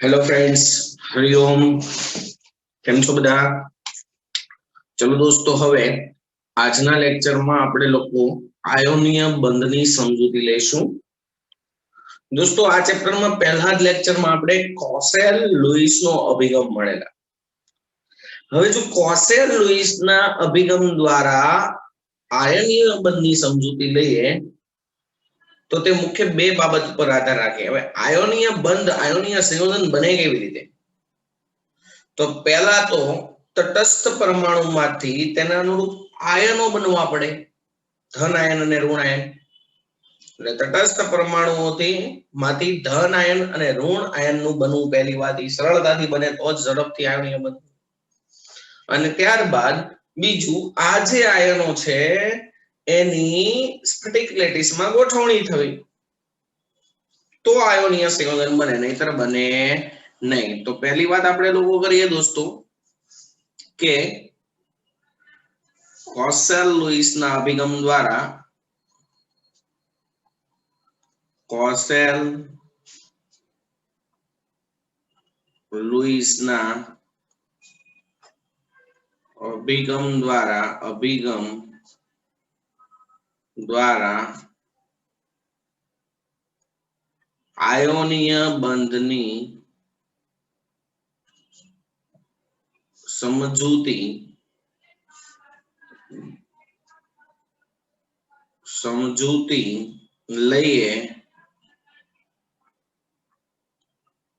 Hello friends, Hariom. કેમ છો બધા? ચલો દોસ્તો, હવે આજના લેક્ચરમાં આપણે લોકો આયોનીય બંધની સમજૂતી લઈશું. દોસ્તો, આ ચેપ્ટરમાં પહેલા જ લેક્ચરમાં આપણે કોસેલ લુઈસનો અભિગમ મળેલા. હવે જો કોસેલ લુઈસના અભિગમ દ્વારા આયનીય બંધની સમજૂતી લઈએ તો તે મુખ્ય બે બાબત પર આધાર રાખે. હવે આયોનીય બંધ, આયોનીય સંયોજન બને કેવી રીતે? તો પહેલા તો તટસ્થ પરમાણુમાંથી તેના અનુરૂપ આયનો બનવા પડે, ધન આયન અને ઋણ આયન. એટલે તટસ્થ પરમાણુઓથી ધન આયન અને ઋણ આયનનું બનવું પહેલી વાત. એ સરળતાથી બને તો જ ઝડપથી આયનીય બને. અને ત્યારબાદ બીજું, આ જે આયનો છે એની સ્ફટિક લેટિસમાં ગોઠવણી થવી, તો આયોનીય સંયોજન બને, નહીતર બને નહીં. તો પહેલી વાત આપણે લોકો કરીએ દોસ્તો કે કોસેલ લુઈસના અભિગમ દ્વારા કોસેલ લુઈસના અભિગમ દ્વારા આયોનીય બંધની સમજૂતી લઈએ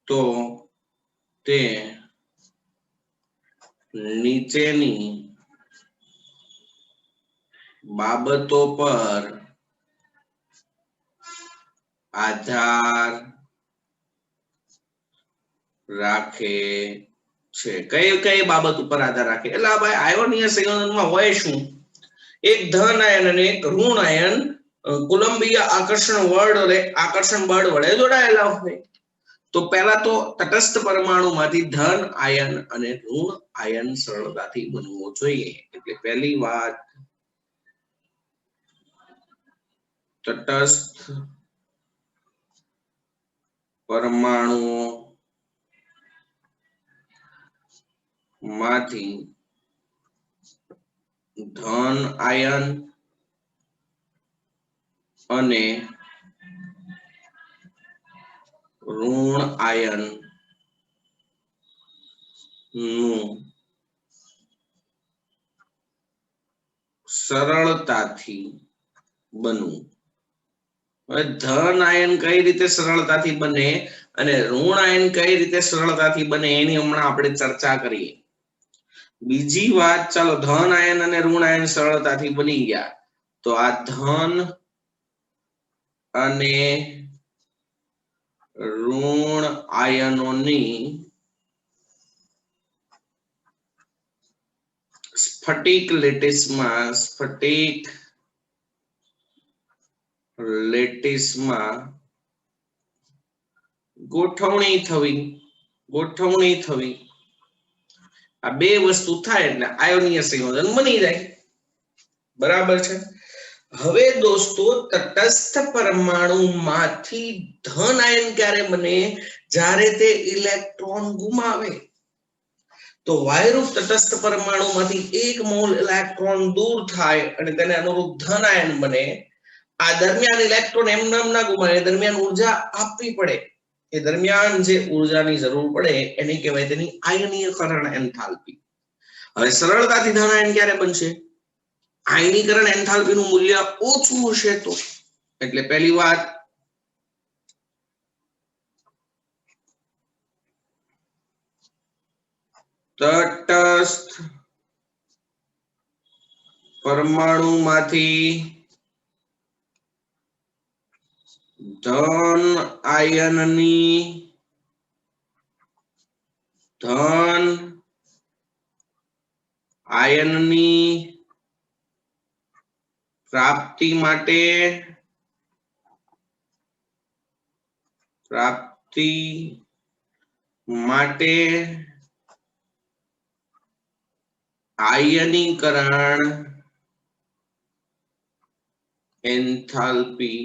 તો તે નીચેની બાબતો પર આધાર રાખે છે. કઈ કઈ બાબત ઉપર આધાર રાખે? એટલે ભાઈ આયોનીય સંયોજનમાં હોય શું? એક ધન આયન અને એક ઋણ આયન કુલંબીય આકર્ષણ બળ વડે જોડાયેલા હોય. તો પહેલા તો તટસ્થ પરમાણુમાંથી ધન આયન અને ઋણ આયન સરળતાથી બનવો જોઈએ. એટલે પહેલી વાત, તટસ્થ પરમાણુઓ માંથી ધન આયન અને ઋણ આયન નું સરળતાથી બનવું. હવે ધન આયન કઈ રીતે સરળતાથી બને અને ઋણ આયન કઈ રીતે સરળતાથી બને એની હમણાં આપણે ચર્ચા કરીએ. બીજી વાત, ચાલો ધન આયન અને ઋણ આયન સરળતાથી બની ગયા, તો આ ધન અને ઋણ આયનોની સ્ફટિક લેટિસમાં ગોઠવણી થવી. આ બે વસ્તુ થાય એટલે આયોનીય સંયોજન બની જાય. બરાબર છે. હવે દોસ્તો, તટસ્થ પરમાણુમાંથી ધન આયન ક્યારે બને? જ્યારે તે ઇલેક્ટ્રોન ગુમાવે. તો વાયરુપ તટસ્થ પરમાણુમાંથી એક મોલ ઇલેક્ટ્રોન દૂર થાય અને તેને અનુરૂપ ધન આયન બને. આ દરમિયાન ઇલેક્ટ્રોન એમને એમ ના ગુમાવે, દરમિયાન ઉર્જા આપવી પડે. એ દરમિયાન જે ઉર્જાની જરૂર પડે એને કહેવાય તેની આયનીકરણ એન્થાલ્પી. હવે સરળતાથી ધન આયન ક્યારે બનશે? આયનીકરણ એન્થાલ્પીનું મૂલ્ય ઓછું હશે તો. એટલે પહેલી વાત, તટસ્થ પરમાણુમાંથી ધન આયનની પ્રાપ્તિ માટે આયનીકરણ એન્થાલ્પી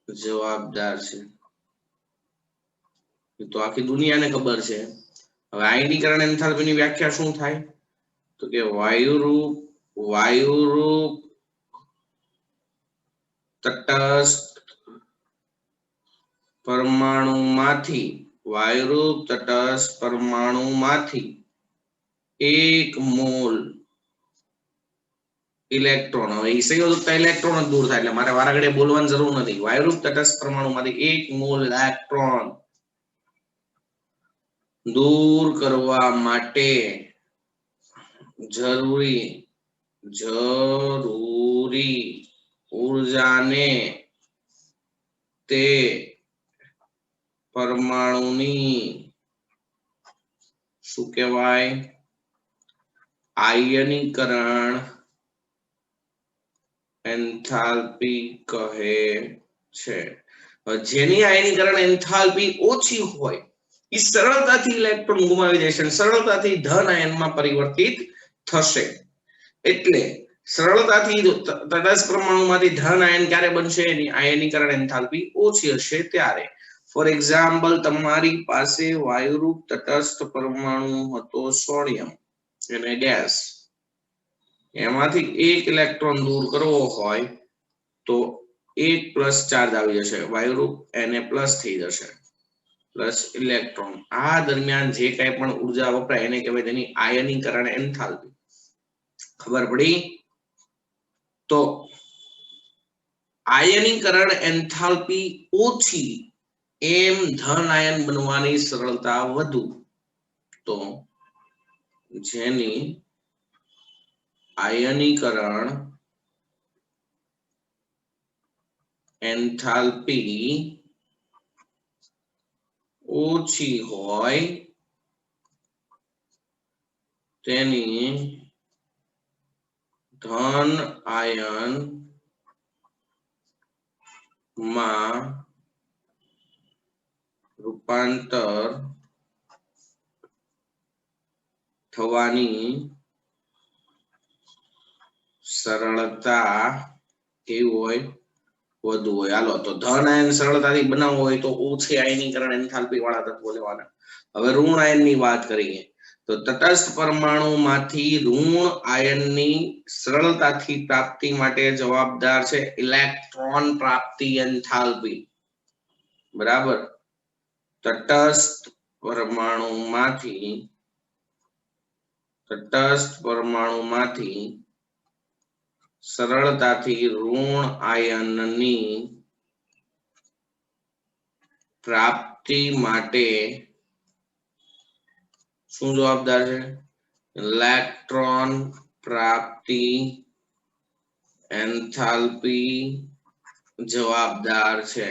જવાબદાર છે. तो आखी दुनिया ने खबर है। હવે આયનીકરણ એન્થાલ્પીની વ્યાખ્યા શું થાય? તો કે વાયુરૂપ તટસ્થ પરમાણુમાંથી એક મોલ ઇલેક્ટ્રોન, હવે એ સંયોજકતા ઇલેક્ટ્રોન જ દૂર થાય એટલે મારે વારાઘડીએ બોલવાની જરૂર નથી. વાયુરૂપ તટસ્થ પરમાણુમાંથી એક મોલ ઇલેક્ટ્રોન દૂર કરવા માટે જરૂરી ઊર્જાને તે પરમાણુની શું કહેવાય? આયનીકરણ એન્થાલ્પી કહે છે. જેની આયનીકરણ એન્થાલ્પી ઓછી હોય એ સરળતાથી ઇલેક્ટ્રોન ગુમાવી દેશે, સરળતાથી ધન આયનમાં પરિવર્તિત થશે. એટલે સરળતાથી તટસ્થ પરમાણુમાંથી ધન આયન ક્યારે બનશે? એની આયનીકરણ એન્થાલ્પી ઓછી હશે ત્યારે. ફોર એક્ઝામ્પલ, તમારી પાસે વાયુરૂપ તટસ્થ પરમાણુ હતો સોડિયમ, એને ગેસ, એમાંથી એક ઇલેક્ટ્રોન દૂર કરવો હોય તો 1+ ચાર્જ આવી જશે, વાયુરૂપ Na+ થઈ જશે, પ્લસ ઇલેક્ટ્રોન. આ દરમિયાન જે કઈ પણ ઉર્જા વપરાય એને કહેવાય તેની આયનીકરણ એન્થાલ્પી. ખબર પડી? તો આયનીકરણ એન્થાલ્પી ઓછી એમ ધન આયન બનવાની સરળતા વધુ. તો જેની આયનીકરણ એન્થાલ્પી ઓછી હોય તેની ધન આયન માં રૂપાંતર થવાની સરળતા કેવી હોય? વધુ હોય. હાલો, તો ધન આયન સરળતાથી બનાવવો હોય તો ઓછી આયનીકરણ એન્થાલ્પી વાળા તત્વો લેવાના. હવે ઋણ આયનની વાત કરીએ તો તટસ્થ પરમાણુમાંથી ઋણ આયનની સરળતાથી પ્રાપ્તિ માટે જવાબદાર છે ઇલેક્ટ્રોન પ્રાપ્તિ એન્થાલ્પી. બરાબર? તટસ્થ પરમાણુમાંથી સરળતાથી ઋણ આયનની પ્રાપ્તિ માટે શું જવાબદાર છે? ઇલેક્ટ્રોન પ્રાપ્તિ એન્થાલ્પી જવાબદાર છે.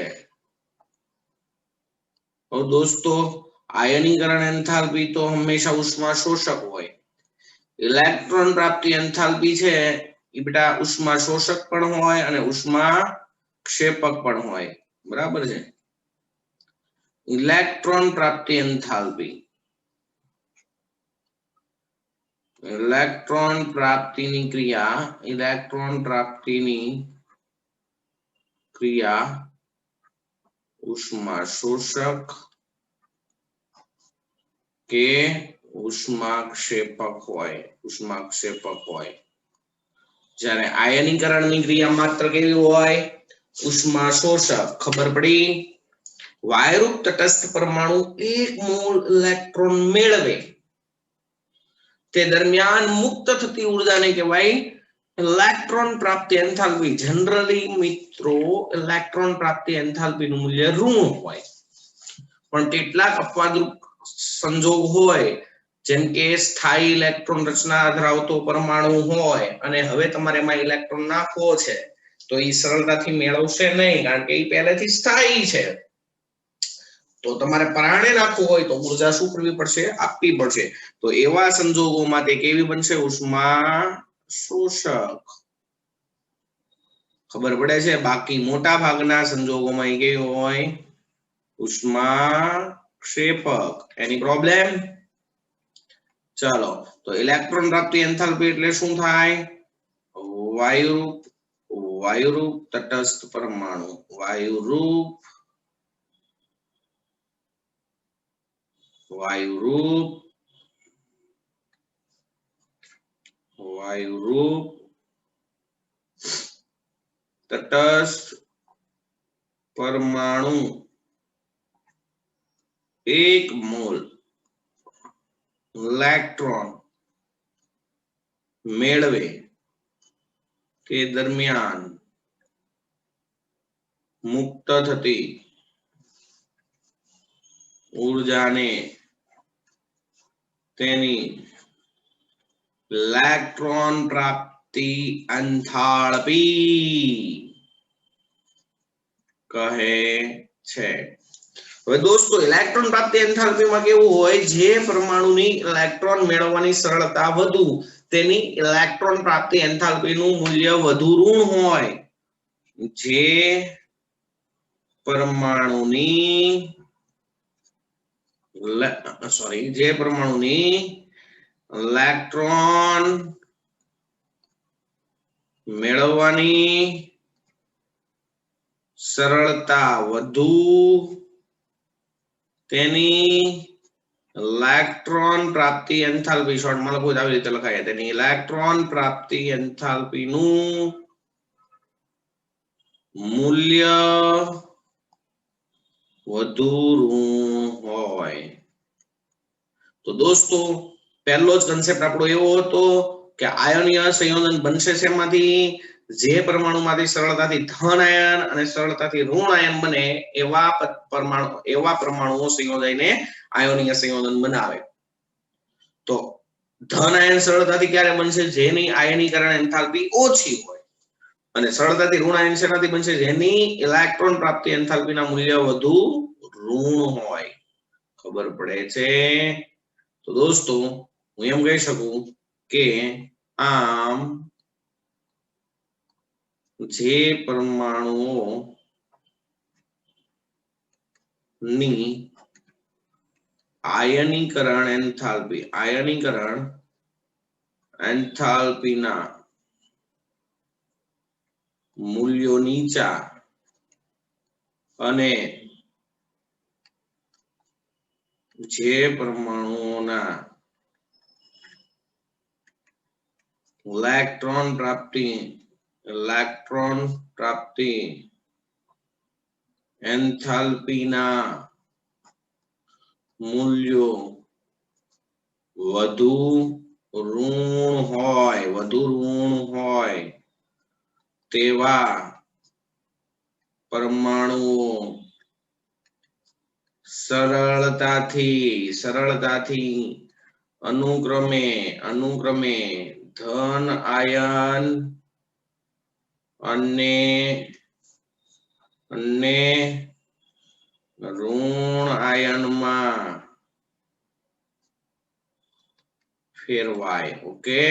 તો દોસ્તો, આયનીકરણ એન્થાલ્પી તો હંમેશા ઉષ્મા શોષક હોય. ઇલેક્ટ્રોન પ્રાપ્તિ એન્થાલ્પી છે એ બેટા ઉષ્મા શોષક પણ હોય અને ઉષ્મા ક્ષેપક પણ હોય. બરાબર છે? ઇલેક્ટ્રોન પ્રાપ્તિ એન્થાલ્પી, ઇલેક્ટ્રોન પ્રાપ્તિની ક્રિયા ઉષ્મા શોષક કે ઉષ્મા ક્ષેપક હોય. જ્યારે આયનીકરણની ક્રિયા માત્ર કેવી હોય? ઉષ્મા શોષક. ખબર પડી? વાયુરૂપ તટસ્થ પરમાણુ એક મોલ ઇલેક્ટ્રોન મેળવે તે દરમિયાન મુક્ત થતી ઉર્જાને કહેવાય ઇલેક્ટ્રોન પ્રાપ્તિ એન્થાલ્પી. જનરલી મિત્રો ઇલેક્ટ્રોન પ્રાપ્તિ એન્થાલ્પીનું મૂલ્ય ઋણ હોય, પણ કેટલાક અપવાદરૂપ સંજોગ હોય, જેમ કે સ્થાયી ઇલેક્ટ્રોન રચના ધરાવતો પરમાણુ હોય અને હવે તમારે એમાં ઇલેક્ટ્રોન નાખવો છે તો એ સરળતાથી મેળવશે નહીં, કારણ કે એ પહેલેથી સ્થાયી છે. તો તમારે પરાણે નાખવું હોય તો ઉર્જા શું કરવી પડશે? આપવી પડશે. તો એવા સંજોગોમાં તે કેવી બનશે? ઉષ્મા શોષક. ખબર પડે છે? બાકી મોટા ભાગના સંજોગોમાં એ કેવી હોય? ઉષ્મા ક્ષેપક. એની પ્રોબ્લેમ? ચાલો, તો ઇલેક્ટ્રોન પ્રાપ્તિ એન્થાલ્પી એટલે શું થાય? વાયુરૂપ તટસ્થ પરમાણુ, વાયુરૂપ વાયુરૂપ તટસ્થ પરમાણુ 1 મોલ ઇલેક્ટ્રોન મેળવે તે દરમિયાન મુક્ત થતી ઊર્જાને તેની ઇલેક્ટ્રોન પ્રાપ્તિ એન્થાલ્પી કહે છે। હવે દોસ્તો ઇલેક્ટ્રોન પ્રાપ્તિ એન્થાલ્પીમાં કેવું હોય, જે પરમાણુની ઇલેક્ટ્રોન મેળવવાની સરળતા વધુ તેની ઇલેક્ટ્રોન પ્રાપ્તિ એન્થાલ્પીનું મૂલ્ય વધુ ઋણ હોય। જે પરમાણુની ઇલેક્ટ્રોન મેળવવાની સરળતા વધુ તેની ઇલેક્ટ્રોન પ્રાપ્તિ એન્થાલ્પી શોર્ટમાં લખવું આવી રીતે લખાય, તેની ઇલેક્ટ્રોન પ્રાપ્તિ એન્થાલ્પીનું મૂલ્ય વધુ ઋણ હોય। તો દોસ્તો પહેલો જ કન્સેપ્ટ આપણો એવો હતો કે આયનીય સંયોજન બનશે શેમાંથી, જે પરમાણુમાંથી સરળતાથી ધન આયન અને સરળતાથી ઋણ આયન બને એવા પરમાણુઓ સંયોજાઈને આયનીય સંયોજન બનાવે। તો ધન આયન સરળતાથી ક્યારે બનશે, જેની આયનીકરણ એન્થાલ્પી ઓછી હોય, અને સરળતાથી ઋણ આયન શેનાથી બનશે, જેની ઇલેક્ટ્રોન પ્રાપ્તિ એન્થાલ્પીના મૂલ્ય વધુ ઋણ હોય। ખબર પડે છે? તો દોસ્તો હું એમ કહી શકું કે આમ જે પરમાણુઓ ની આયનીકરણ એન્થાલ્પીના મૂલ્યો નીચા અને જે પરમાણુઓના ઇલેક્ટ્રોન પ્રાપ્તિ એન્થાલ્પીના મૂલ્યો વધુ ઋણ હોય તેવા પરમાણુઓ સરળતાથી અનુક્રમે ધન આયન અને ઋણ આયનમાં ફેરવાય। ઓકે,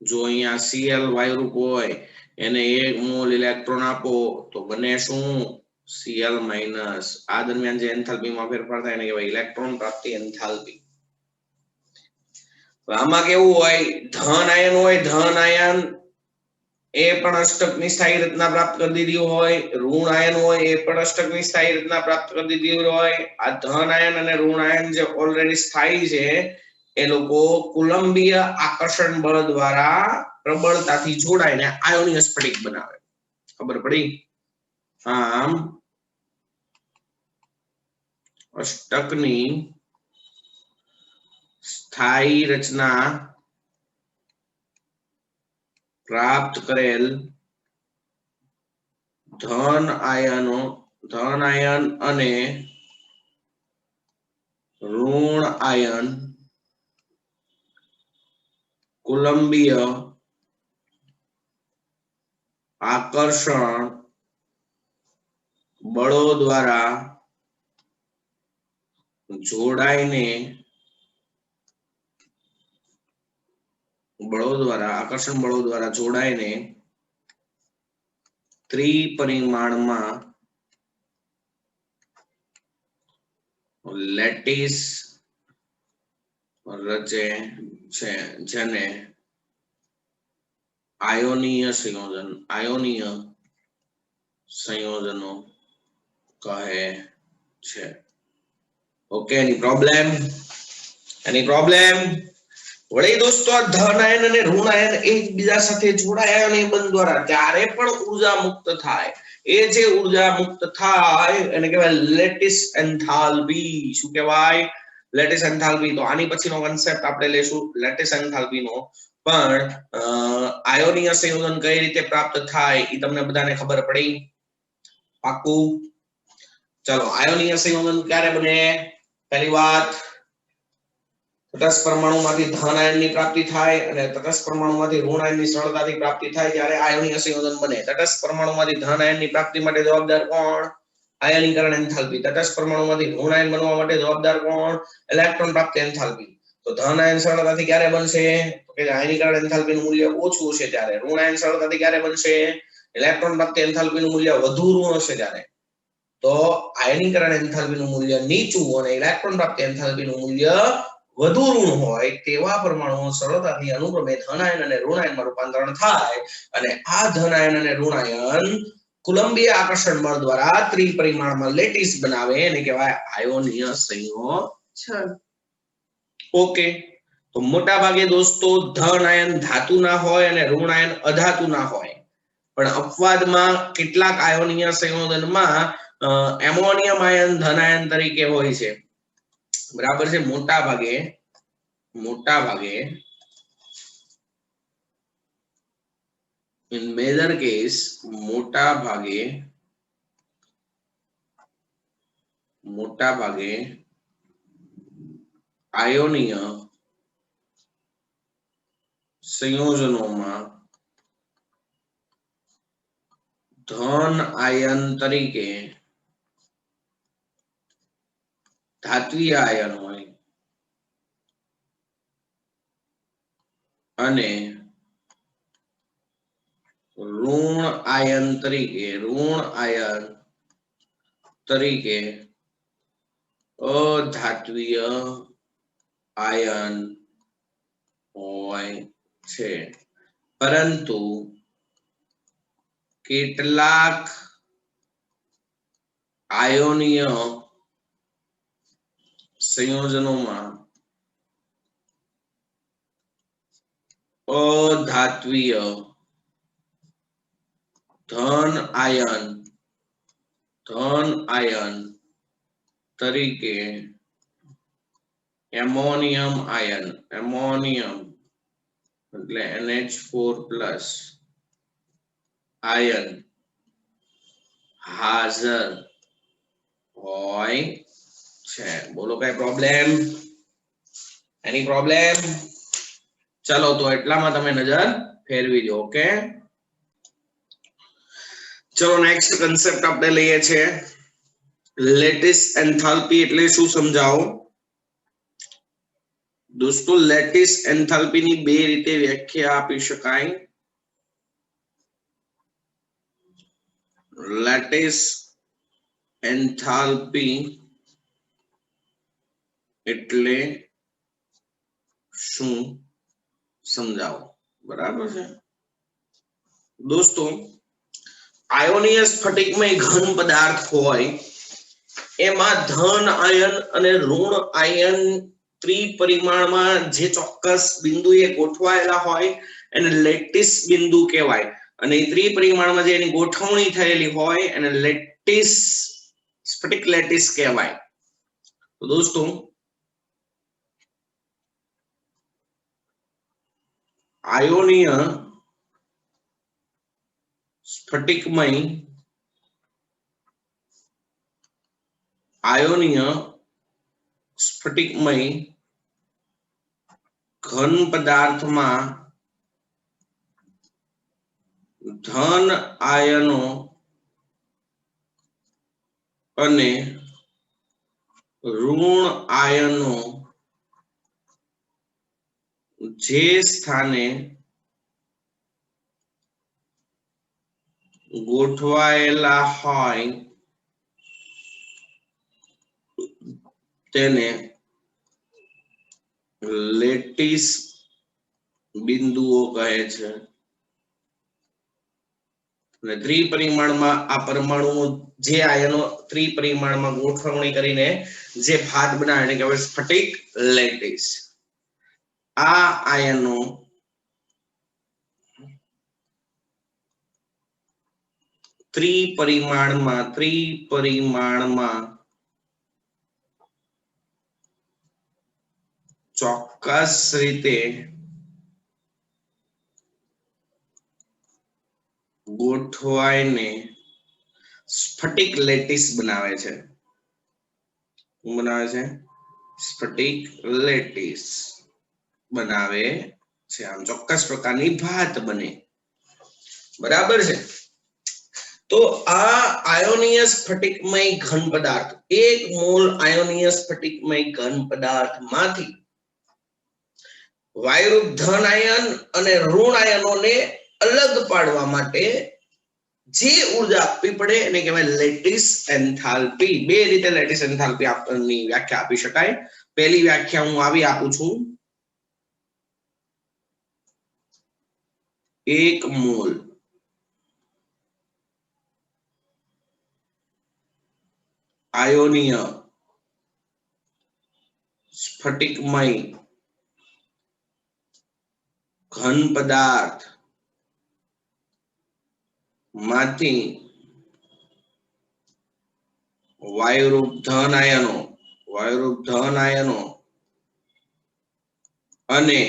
જો અહીંયા Cl વાયુરૂપ હોય, એને 1 મોલ ઇલેક્ટ્રોન આપો તો બને શું, Cl-। આ દરમિયાન જે એન્થાલ્પીમાં ફેરફાર થાય એને કહેવાય ઇલેક્ટ્રોન પ્રાપ્તિ એન્થાલ્પી। આમાં કેવું હોય, ધન આયન એ પણ અષ્ટકની સ્થાયી રચના પ્રાપ્ત કરી દીધી હોય, ઋણ આયન હોય એ પણ અષ્ટકની સ્થાયી રચના પ્રાપ્ત કરી દીધી હોય। આ ધન આયન અને ઋણ આયન જે ઓલરેડી સ્થાયી છે એ લોકો કુલંબીય આકર્ષણ બળ દ્વારા પ્રબળતાથી જોડાઈને આયોનીય સ્ફટિક બનાવે। ખબર પડી? આમ અષ્ટકની સ્થાયી રચના પ્રાપ્ત કરેલ ધન આયન અને ઋણ આયન કુલંબીય આકર્ષણ બળો દ્વારા જોડાઈને ત્રિપરિમાણમાં લેટિસ રચે છે, જેને આયોનીય સંયોજનો કહે છે। ઓકે, એની પ્રોબ્લેમ વળી દોસ્તો આ ધન આયન અને ઋણ આયન એકબીજા સાથે જોડાયા અને બંધ દ્વારા ત્યારે પણ ઉર્જા મુક્ત થાય. એ જે ઉર્જા મુક્ત થાય એને કહેવાય લેટિસ એન્થાલ્પી. શું કહેવાય? Lattice enthalpy. તો આની પછીનો કોન્સેપ્ટ આપણે લેશું લેટિસ એન્થાલ્પી નો. પણ આયોનીય સંયોજન કઈ રીતે પ્રાપ્ત થાય એ તમને બધાને ખબર પડી? પાક્કું? ચલો, આયોનીય સંયોજન ક્યારે બને? પહેલી વાત, તટસ્થ પરમાણુમાંથી ધન આયનની પ્રાપ્તિ થાય અને તટસ્થ પરમાણુમાંથી ઋણ આયનની સરળતાથી પ્રાપ્તિ થાય ત્યારે આયોનીય સંયોજન બને. તટસ્થ પરમાણુમાંથી ધન આયનની પ્રાપ્તિ માટે જવાબદાર કોણ? આયનીકરણ એન્થાલ્પી. તટસ્થ પરમાણુમાંથી ઋણ આયન બનવા માટે જવાબદાર કોણ? ઇલેક્ટ્રોન પ્રાપ્તિ એન્થાલ્પી. તો ધન આયન સરળતાથી ક્યારે બનશે? તો કે આયનીકરણ એન્થાલ્પીનું મૂલ્ય ઓછું હશે ત્યારે. ઋણ આયન સરળતાથી ક્યારે બનશે? ઇલેક્ટ્રોન પ્રાપ્તિ એન્થાલ્પીનું મૂલ્ય વધુ ઋણ હશે ત્યારે. તો આયનીકરણ એન્થાલ્પીનું મૂલ્ય નીચું અને ઇલેક્ટ્રોન પ્રાપ્તિ એન્થાલ્પીનું મૂલ્ય વધુ ઋણ હોય તેવા પરમાણુઓ સરળતાથી અનુક્રમે ધન આયન અને ઋણ આયનમાં રૂપાંતરણ થાય અને આ ધન આયન અને ઋણ આયન કુલંબીય આકર્ષણ બળ દ્વારા ત્રિપરિમાણમાં લેટિસ બનાવે એને કહેવાય આયોનીય સંયોજન. ઓકે, તો મોટા ભાગે દોસ્તો ધન આયન ધાતુના હોય અને ઋણ આયન અધાતુના હોય. પણ અપવાદમાં કેટલાક આયોનીય સંયોજનમાં એમોનિયમ આયન ધન આયન તરીકે હોય છે. બરાબર છે? મોટા ભાગે in major case મોટા ભાગે આયોનીય સંયોજનોમાં ધન આયન તરીકે ધાત્વિય આયન હોય અને ઋણ આયન તરીકે અધાત્વિય આયન હોય છે. પરંતુ કેટલાક આયોનીય સંયોજનોમાં અધાત્વિય ધન આયન તરીકે એમોનિયમ એટલે NH4+ આયન હાજર હોય છે. બોલો કઈ પ્રોબ્લેમ? એની પ્રોબ્લેમ? ચલો, તો એટલામાં તમે નજર ફેરવી દો. ઓકે, ચલો નેક્સ્ટ કન્સેપ્ટ આપણે લઈએ છીએ લેટિસ એન્થાલ્પી. એટલે શું સમજાવો દોસ્તો? લેટિસ એન્થાલ્પીની બે રીતે વ્યાખ્યા આપી શકાય. લેટિસ એન્થાલ્પી એટલે શું સમજાવો? બરાબર છે દોસ્તો? આયોનીય સ્ફટિકમય ઘન પદાર્થ હોય એમાં ધન આયન અને ઋણ આયન ત્રિપરિમાણમાં જે ચોક્કસ બિંદુએ ગોઠવાયેલા હોય એને લેટિસ બિંદુ કહેવાય. અને ત્રિપરિમાણમાં જે એની ગોઠવણી થયેલી હોય એને લેટિસ સ્ફટિક લેટિસ કહેવાય. તો દોસ્તો આયોનીય સ્ફટિકમય ઘન પદાર્થમાં ધન આયનો અને ઋણ આયનો જે સ્થાને ગોઠવાયેલા હોય તેને લેટિસ બિંદુઓ કહે છે. અને ત્રિપરિમાણમાં આ પરમાણુઓ જે આયનો ત્રિપરિમાણમાં ગોઠવણી કરીને જે ભાત બનાવે એને કહેવાય સ્ફટિક લેટિસ. આ આયનો ત્રિપરિમાણમાં ચોક્કસ રીતે ગોઠવાઈને સ્ફટિક લેટિસ બનાવે છે. શું બનાવે છે? સ્ફટિક લેટિસ બનાવે છે. આમ ચોક્કસ પ્રકારની ભાત બને. બરાબર છે. તો આ આયોનીય સ્ફટિકમય ઘન પદાર્થ, 1 મોલ આયોનીય સ્ફટિકમય ઘન પદાર્થમાંથી વાયુરૂપ ધન આયન અને ઋણ આયનોને અલગ પાડવા માટે જે ઉર્જા આપવી પડે એને કહેવાય લેટિસ એન્થાલ્પી. બે રીતે લેટિસ એન્થાલ્પી ની વ્યાખ્યા આપી શકાય. પહેલી વ્યાખ્યા હું આવી આપું છું. 1 મોલ આયોનીય સ્ફટિકમય ઘન પદાર્થ માંથી વાયુરૂપ ધન આયનો અને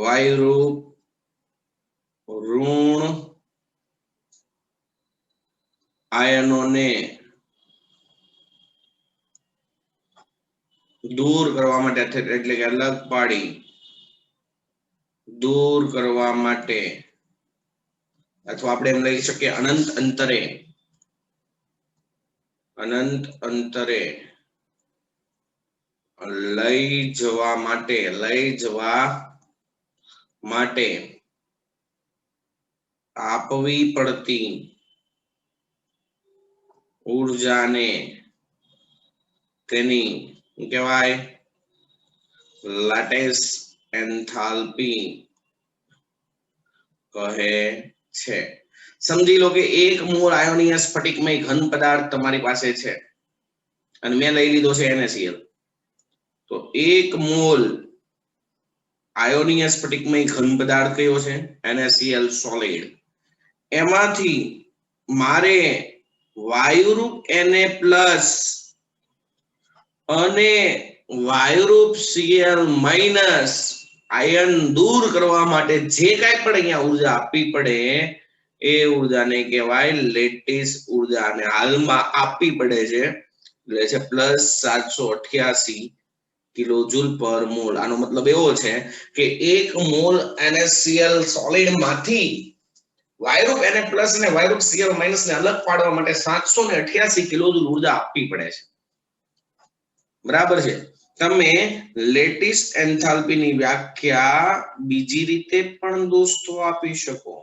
વાયુરૂપ ઋણ આયનોને દૂર કરવા માટે એટલે કે અલગ પાડી દૂર કરવા માટે, અથવા આપણે એમ લઈ શકીએ અનંત અંતરે લઈ જવા માટે આપવી પડતી ઉર્જાને તેની શું કહેવાય? લેટિસ એન્થાલ્પી કહે છે. સમજી લો કે 1 મોલ આયોનીય સ્ફટિકમય ઘન પદાર્થ તમારી પાસે છે અને મેં લઈ લીધો છે NaCl. તો 1 મોલ આયોનીય સ્ફટિકમય ઘન પદાર્થ કયો છે? NaCl solid. એમાંથી મારે વાયુરૂપ Na+ અને વાયુરૂપ Cl- આયન દૂર કરવા માટે જે કાંઈ પણ અહીંયા ઉર્જા આપવી પડે એ ઉર્જાને કહેવાય લેટિસ ઉર્જા. અને હાલમાં આપવી પડે છે એટલે છે +788 કિલોજૂલ પર મોલ. આનો મતલબ એવો છે કે 1 મોલ NaCl સોલિડ માંથી વાયુરૂપ Na+ અને વાયુરૂપ Cl- ને અલગ પાડવા માટે 788 કિલોજૂલ ઉર્જા આપવી પડે છે. બરાબર છે. તમે લેટિસ એન્થાલ્પી ની વ્યાખ્યા બીજી રીતે પણ દોસ્તો આપી શકો.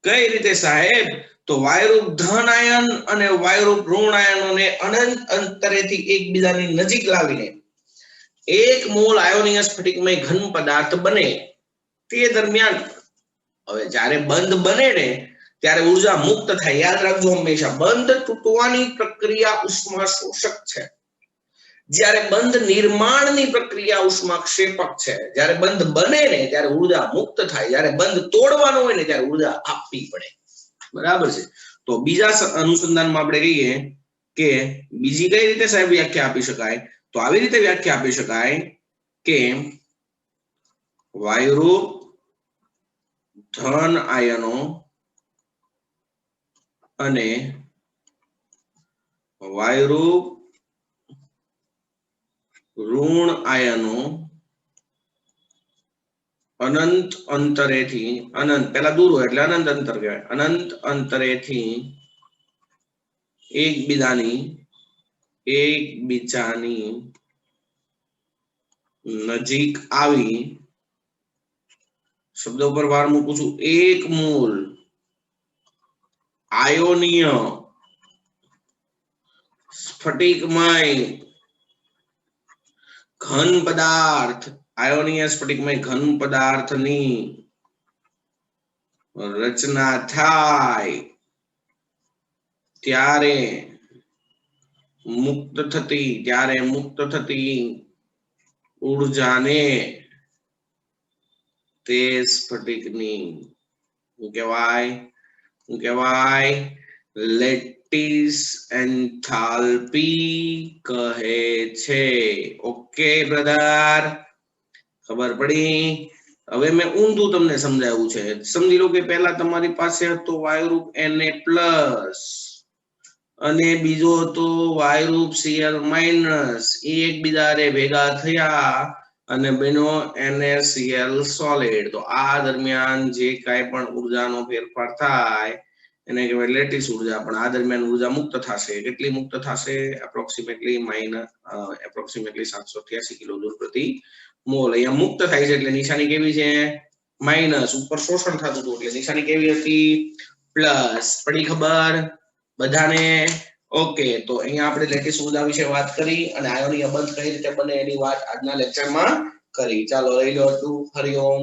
કઈ રીતે સાહેબ? તો વાયુરૂપ ધન આયન અને વાયુરૂપ ઋણ આયનોને અનંત અંતરેથી એકબીજાની નજીક લાવીને 1 મોલ આયોનીય સ્ફટિકમય ઘન પદાર્થ બને. તે દરમિયાન હવે જ્યારે બંધ બને ને ત્યારે ઉર્જા મુક્ત થાય. યાદ રાખજો હંમેશા, બંધ તૂટવાની પ્રક્રિયા ઉષ્મા શોષક છે, જ્યારે બંધ નિર્માણની પ્રક્રિયા ઉષ્માક્ષેપક છે. જ્યારે બંધ બને ને ત્યારે ઉર્જા મુક્ત થાય, જ્યારે બંધ તોડવાનો હોય ને ત્યારે ઉર્જા આપવી પડે. બરાબર છે. તો બીજા અનુસંધાનમાં આપણે કહીએ કે બીજી કઈ રીતે સાહેબ વ્યાખ્યા આપી શકાય? તો આવી રીતે વ્યાખ્યા આપી શકાય કે વાયુરૂપ ધન આયનો અને વાયુરૂપ ઋણ આયનો અનંત અંતરેથી, અનંત પેલા દૂર હોય એટલે અનંત અંતર કહેવાય, અનંત અંતરેથી એકબીજાની નજીક આવી, શબ્દ ઉપર ભાર મૂકું છું, 1 મોલ આયોનીય સ્ફટિકમય ઘન પદાર્થ, આયોનીય સ્ફટિકમય ઘન પદાર્થની રચના થાય ત્યારે મુક્ત થતી ઉર્જાને તે સ્ફટિકની શું કહેવાય લેટિસ એન્થાલ્પી કહે છે. ઓકે બ્રધર, ખબર પડી? હવે મેં ઊંધું તમને સમજાવ્યું છે. સમજી લો કે પહેલા તમારી પાસે હતો વાયુરૂપ Na+ અને બીજો હતો વાયુરૂપ Cl-, એ એકબીજારે ભેગા થયા અને બન્યો NaCl સોલિડ. તો આ દરમિયાન જે કાંઈ પણ ઉર્જાનો ફેરફાર થાય એને કહેવાય લેટિસ ઉર્જા. પણ આ દરમિયાન ઉર્જા મુક્ત થશે. કેટલી મુક્ત થશે? એપ્રોક્સિમેટલી 783 કિલોજુલ પ્રતિ મોલ. અહીંયા મુક્ત થાય છે એટલે નિશાની કેવી છે? માઇનસ. ઉપર શોષણ થતું હતું એટલે નિશાની કેવી હતી? પ્લસ. પડી ખબર બધાને? ઓકે, તો અહીંયા આપણે લેટિસ ઉર્જા વિશે વાત કરી અને આયોનીય બંધ કઈ રીતે બને એની વાત આજના લેક્ચરમાં કરી. ચાલો લઈ લો હતું. હરિઓમ.